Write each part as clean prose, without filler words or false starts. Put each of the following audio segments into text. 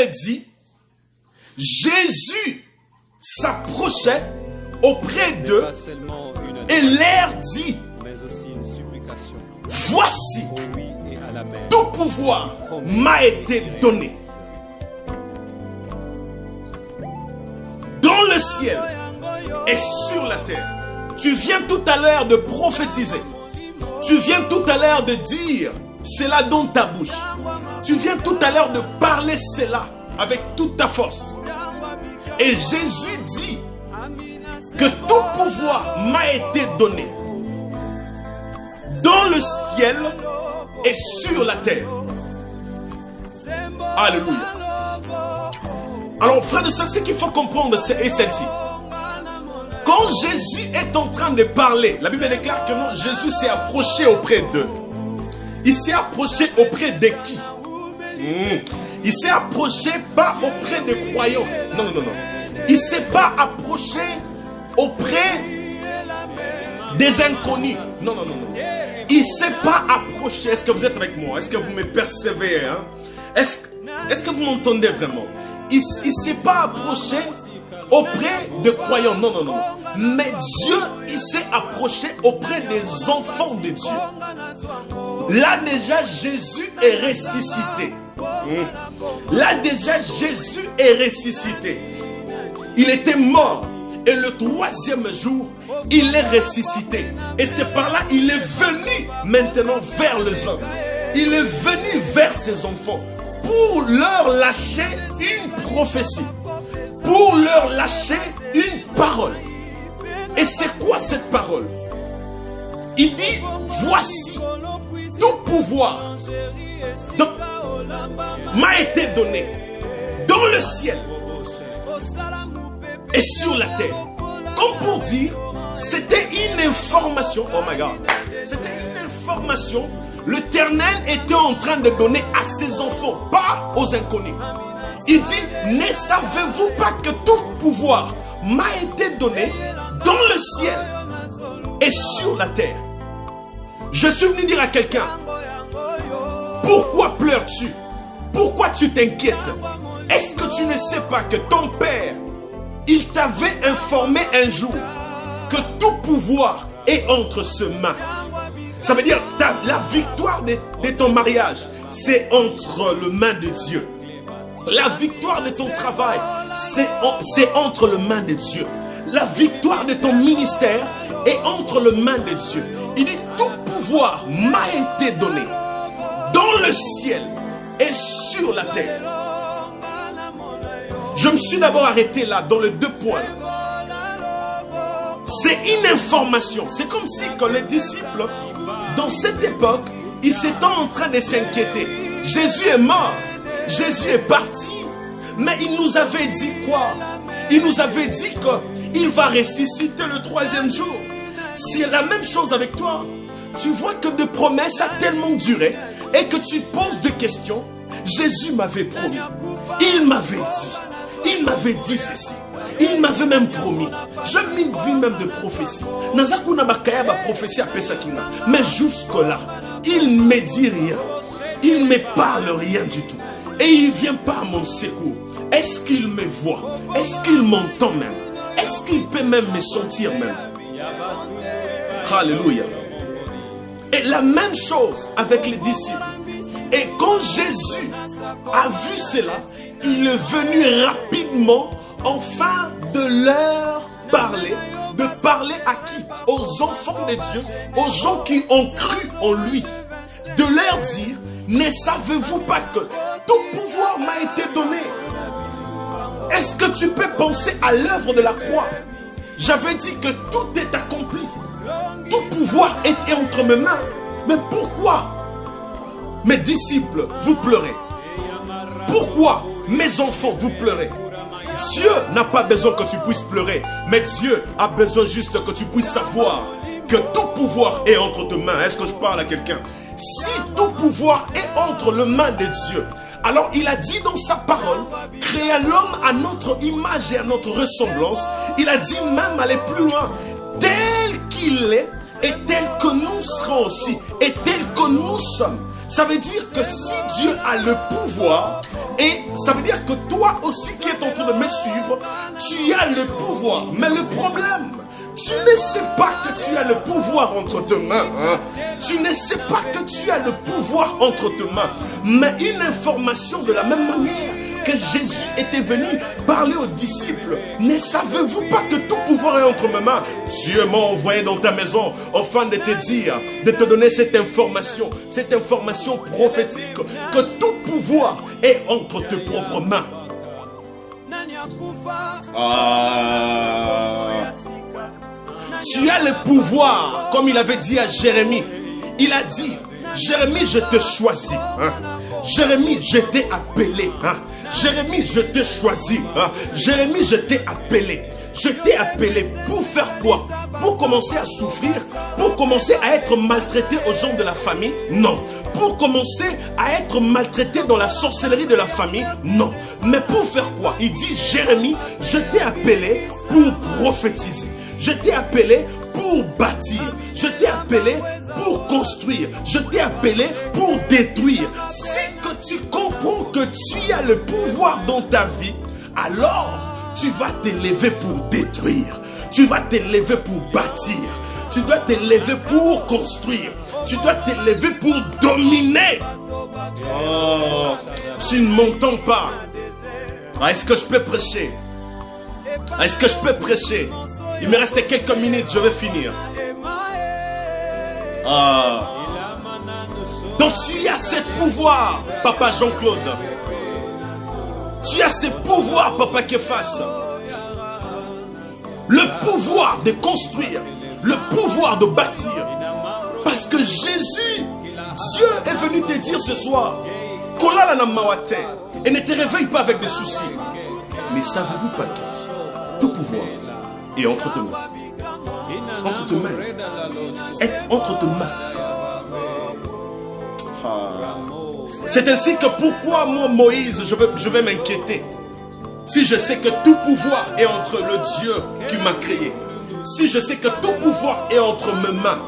est dit, Jésus s'approchait auprès d'eux et leur dit, voici, tout pouvoir m'a été donné dans le ciel et sur la terre. Tu viens tout à l'heure de prophétiser. Tu viens tout à l'heure de dire cela dans ta bouche. Tu viens tout à l'heure de parler cela avec toute ta force. Et Jésus dit que tout pouvoir m'a été donné dans le ciel et sur la terre. Alléluia. Alors frère de ça, ce qu'il faut comprendre est celle-ci. Quand Jésus est en train de parler, la Bible déclare que non, Jésus s'est approché auprès d'eux. Il s'est approché auprès de qui? Il s'est approché pas auprès des croyants. Non, non, non, non. Il ne s'est pas approché auprès des inconnus. Non, non, non, non. Il ne s'est pas approché. Est-ce que vous êtes avec moi? Est-ce que vous me percevez? Hein? Est-ce que vous m'entendez vraiment? Il ne s'est pas approché auprès de croyants. Non, non, non. Mais Dieu, il s'est approché auprès des enfants de Dieu. Là déjà, Jésus est ressuscité. Là déjà, Jésus est ressuscité. Il était mort. Et le troisième jour, il est ressuscité. Et c'est par là, il est venu maintenant vers les hommes. Il est venu vers ses enfants pour leur lâcher une prophétie. Pour leur lâcher une parole. Et c'est quoi cette parole? Il dit, voici, tout pouvoir m'a été donné dans le ciel et sur la terre. Comme pour dire, c'était une information. Oh my God. C'était une information. L'Éternel était en train de donner à ses enfants, pas aux inconnus. Il dit, ne savez-vous pas que tout pouvoir m'a été donné dans le ciel et sur la terre? Je suis venu dire à quelqu'un, pourquoi pleures-tu? Pourquoi tu t'inquiètes? Est-ce que tu ne sais pas que ton père, il t'avait informé un jour que tout pouvoir est entre ses mains? Ça veut dire la victoire de ton mariage, c'est entre les mains de Dieu. La victoire de ton travail, c'est entre les mains de Dieu. La victoire de ton ministère est entre les mains de Dieu. Il dit, tout pouvoir m'a été donné dans le ciel et sur la terre. Je me suis d'abord arrêté là, dans les 2 points. C'est une information. C'est comme si quand les disciples, dans cette époque, ils étaient en train de s'inquiéter. Jésus est mort. Jésus est parti. Mais il nous avait dit quoi? Il nous avait dit qu'il va ressusciter le 3e jour. C'est la même chose avec toi. Tu vois que de promesses a tellement duré et que tu poses des questions. Jésus m'avait promis. Il m'avait dit. Il m'avait dit ceci. Il m'avait même promis. Je m'y même de prophétie. Mais jusque-là, il ne me dit rien. Il ne me parle rien du tout. Et il ne vient pas à mon secours. Est-ce qu'il me voit? Est-ce qu'il m'entend même? Est-ce qu'il peut même me sentir même? Alléluia. Et la même chose avec les disciples. Et quand Jésus a vu cela, il est venu rapidement, enfin, de leur parler. De parler à qui? Aux enfants de Dieu, aux gens qui ont cru en lui. De leur dire, ne savez-vous pas que tout pouvoir m'a été donné? Est-ce que tu peux penser à l'œuvre de la croix? J'avais dit que tout est accompli. Tout pouvoir est entre mes mains. Mais pourquoi, mes disciples, vous pleurez? Pourquoi, mes enfants, vous pleurez? Dieu n'a pas besoin que tu puisses pleurer, mais Dieu a besoin juste que tu puisses savoir que tout pouvoir est entre tes mains. Est-ce que je parle à quelqu'un? Si tout pouvoir est entre les mains de Dieu, alors il a dit dans sa parole, créer l'homme à notre image et à notre ressemblance. Il a dit même aller plus loin, tel qu'il est et tel que nous nous serons aussi, et tels que nous sommes. Ça veut dire que si Dieu a le pouvoir, et ça veut dire que toi aussi qui es en train de me suivre, tu as le pouvoir. Mais le problème, tu ne sais pas que tu as le pouvoir entre tes mains. Hein? Tu ne sais pas que tu as le pouvoir entre tes mains. Mais une information de la même manière que Jésus était venu parler aux disciples. Ne savez-vous pas que tout pouvoir est entre mes mains? Dieu m'a envoyé dans ta maison afin de te dire, de te donner cette information prophétique, que tout pouvoir est entre tes propres mains. Tu as le pouvoir, comme il avait dit à Jérémie. Il a dit, Jérémie, je te choisis. Hein? Jérémie, je t'ai appelé. Hein? Jérémie, je t'ai choisi. Hein? Jérémie, je t'ai appelé. Je t'ai appelé pour faire quoi? Pour commencer à souffrir? Pour commencer à être maltraité aux gens de la famille? Non. Pour commencer à être maltraité dans la sorcellerie de la famille? Non. Mais pour faire quoi? Il dit, Jérémie, je t'ai appelé pour prophétiser. Je t'ai appelé pour bâtir. Je t'ai appelé pour construire. Je t'ai appelé pour détruire. C'est que tu comprends que tu as le pouvoir dans ta vie, alors tu vas t'élever pour détruire. Tu vas t'élever pour bâtir. Tu dois t'élever pour construire. Tu dois t'élever pour dominer. Oh, tu ne m'entends pas. Est-ce que je peux prêcher? Est-ce que je peux prêcher? Il me reste quelques minutes, je vais finir. Donc tu as ce pouvoir, Papa Jean-Claude. Tu as ce pouvoir, Papa Képhas. Le pouvoir de construire, le pouvoir de bâtir. Parce que Jésus, Dieu est venu te dire ce soir, et ne te réveille pas avec des soucis. Mais savez-vous pas que tout pouvoir est entre tes mains? Entre tes mains. Est entre tes mains. C'est ainsi que pourquoi moi, Moïse, je vais m'inquiéter? Si je sais que tout pouvoir est entre le Dieu qui m'a créé. Si je sais que tout pouvoir est entre mes mains.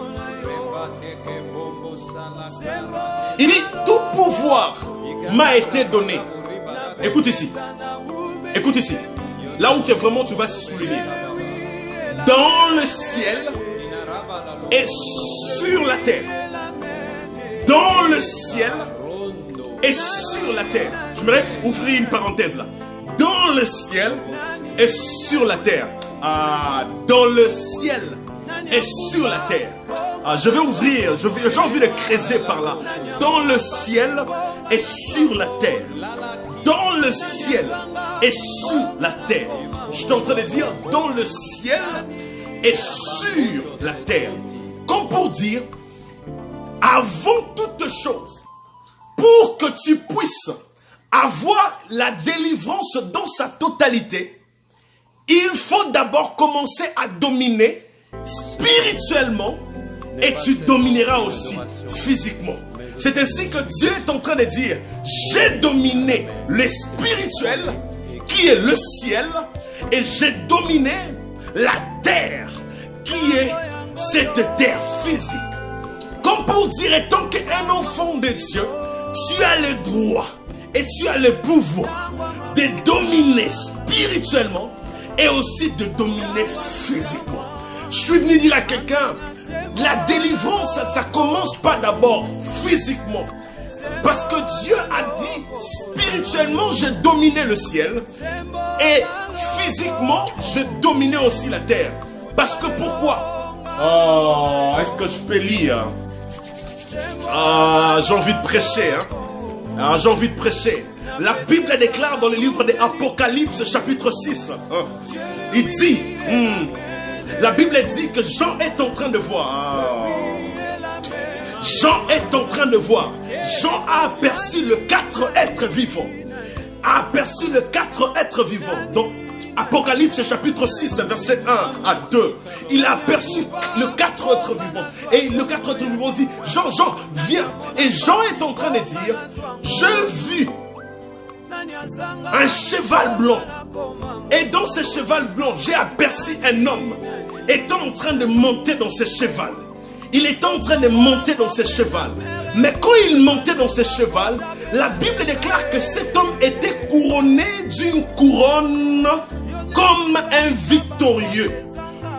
Il dit, tout pouvoir m'a été donné. Écoute ici. Écoute ici. Là où que vraiment tu vas souligner. Dans le ciel et sur la terre. Dans le ciel et sur la terre. Je vais ouvrir une parenthèse là. Dans le ciel et sur la terre. Dans le ciel et sur la terre. Je vais ouvrir, j'ai envie de creuser par là. Dans le ciel et sur la terre. Dans le ciel et sur la terre. Je suis en train de dire dans le ciel et sur la terre. Comme pour dire, avant toute chose, pour que tu puisses avoir la délivrance dans sa totalité, il faut d'abord commencer à dominer spirituellement et tu domineras aussi physiquement. C'est ainsi que Dieu est en train de dire, j'ai dominé le spirituel qui est le ciel et j'ai dominé la terre qui est cette terre physique. Comme pour dire, étant qu'un enfant de Dieu, tu as le droit et tu as le pouvoir de dominer spirituellement et aussi de dominer physiquement. Je suis venu dire à quelqu'un, la délivrance, ça ne commence pas d'abord physiquement. Parce que Dieu a dit, spirituellement, j'ai dominé le ciel. Et physiquement, j'ai dominé aussi la terre. Parce que pourquoi? Est-ce que je peux lire? J'ai envie de prêcher. J'ai envie de prêcher. La Bible déclare dans le livre de Apocalypse, chapitre 6. Il dit... La Bible dit que Jean est en train de voir. Jean est en train de voir. Jean a aperçu le 4 êtres vivants. A aperçu le 4 êtres vivants. Donc, Apocalypse chapitre 6, verset 1 à 2. Il a aperçu le 4 êtres vivants. Et le 4 êtres vivants dit, Jean, viens. Et Jean est en train de dire, je vis un cheval blanc. Et dans ce cheval blanc, j'ai aperçu un homme étant en train de monter dans ce cheval. il était en train de monter dans ses chevals. Mais quand il montait dans ses chevals, la Bible déclare que cet homme était couronné d'une couronne comme un victorieux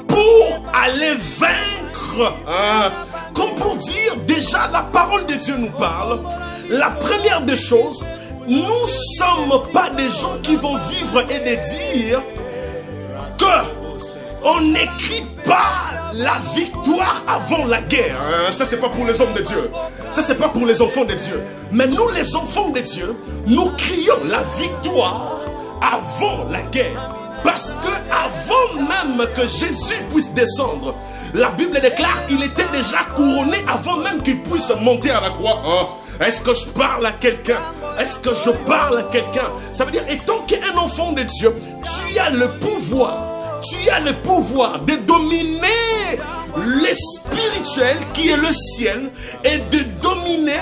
pour aller vaincre. Comme pour dire, déjà la parole de Dieu nous parle. La première des choses, nous ne sommes pas des gens qui vont vivre et de dire que on n'écrit pas la victoire avant la guerre. Ça, c'est pas pour les hommes de Dieu. Ça, c'est pas pour les enfants de Dieu. Mais nous, les enfants de Dieu, nous crions la victoire avant la guerre. Parce que avant même que Jésus puisse descendre, la Bible déclare qu'il était déjà couronné avant même qu'il puisse monter à la croix. Est-ce que je parle à quelqu'un? Est-ce que je parle à quelqu'un? Ça veut dire, étant qu'un enfant de Dieu, tu as le pouvoir. Tu as le pouvoir de dominer le spirituel qui est le ciel et de dominer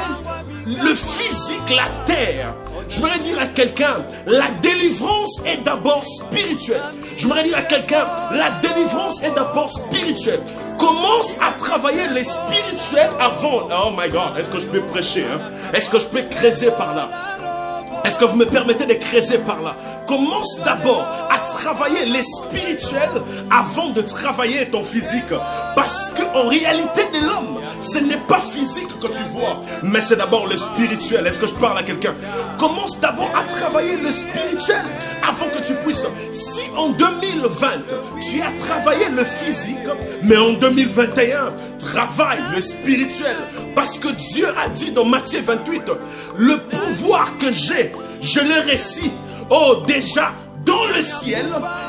le physique, la terre. Je voudrais dire à quelqu'un, la délivrance est d'abord spirituelle. Je voudrais dire à quelqu'un, la délivrance est d'abord spirituelle. Commence à travailler les spirituels avant. Oh my God, est-ce que je peux prêcher? Est-ce que je peux creuser par là? Est-ce que vous me permettez de creuser par là? Commence d'abord à travailler les spirituels avant de travailler ton physique. Parce qu'en réalité de l'homme, ce n'est pas physique que tu vois, mais c'est d'abord le spirituel. Est-ce que je parle à quelqu'un? Commence d'abord à travailler le spirituel avant que tu puisses. Si en 2020, tu as travaillé le physique, mais en 2021, travaille le spirituel. Parce que Dieu a dit dans Matthieu 28, le pouvoir que j'ai, je le récite. Oh, déjà dans le ciel,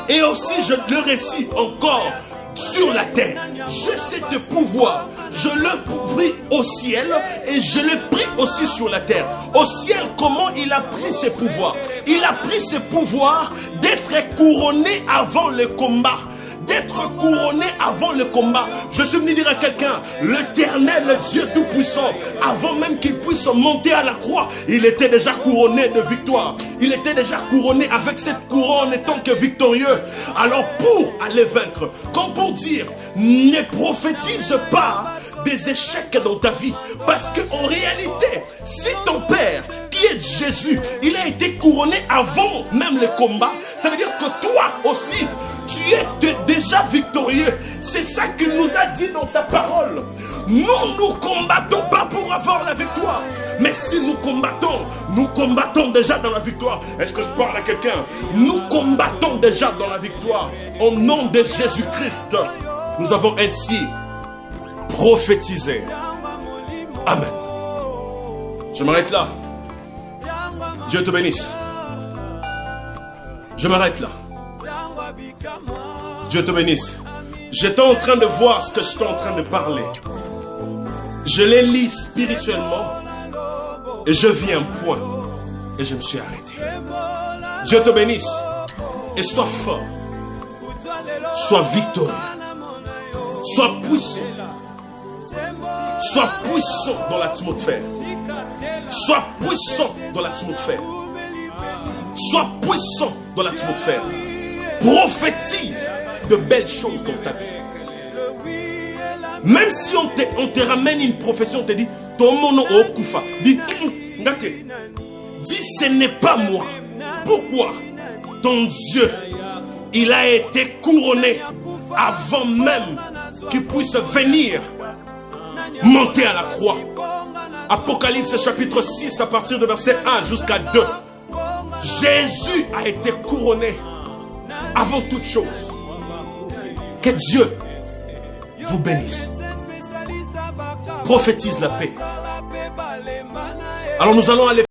et aussi je le récite encore sur la terre. J'ai ce pouvoir. Je le prie au ciel et je le prie aussi sur la terre. Au ciel, comment il a pris ses pouvoirs? Il a pris ses pouvoirs d'être couronné avant le combat. D'être couronné avant le combat. Je suis venu dire à quelqu'un, l'Éternel Dieu Tout-Puissant, avant même qu'il puisse monter à la croix, il était déjà couronné de victoire. Il était déjà couronné avec cette couronne en tant que victorieux. Alors pour aller vaincre, comme pour dire, ne prophétise pas des échecs dans ta vie. Parce qu'en réalité, si ton père, qui est Jésus, il a été couronné avant même le combat, ça veut dire que toi aussi, tu es déjà victorieux. C'est ça qu'il nous a dit dans sa parole. Nous ne combattons pas pour avoir la victoire. Mais si nous combattons déjà dans la victoire. Est-ce que je parle à quelqu'un? Nous combattons déjà dans la victoire. Au nom de Jésus-Christ, nous avons ainsi prophétisé. Amen. Je m'arrête là. Dieu te bénisse. Je m'arrête là. Dieu te bénisse. J'étais en train de voir ce que je suis en train de parler. Je les lis spirituellement et je vis un point et je me suis arrêté. Dieu te bénisse et sois fort, sois victorieux, sois puissant dans l'atmosphère. Sois puissant dans l'atmosphère. Sois puissant dans l'atmosphère. Prophétise de belles choses dans ta vie. Même si on te ramène une profession, on te dit dis, ce n'est pas moi. Pourquoi? Ton Dieu, il a été couronné avant même qu'il puisse venir monter à la croix. Apocalypse chapitre 6 à partir de verset 1 jusqu'à 2. Jésus a été couronné avant toute chose. Que Dieu vous bénisse. Prophétise la paix. Alors nous allons aller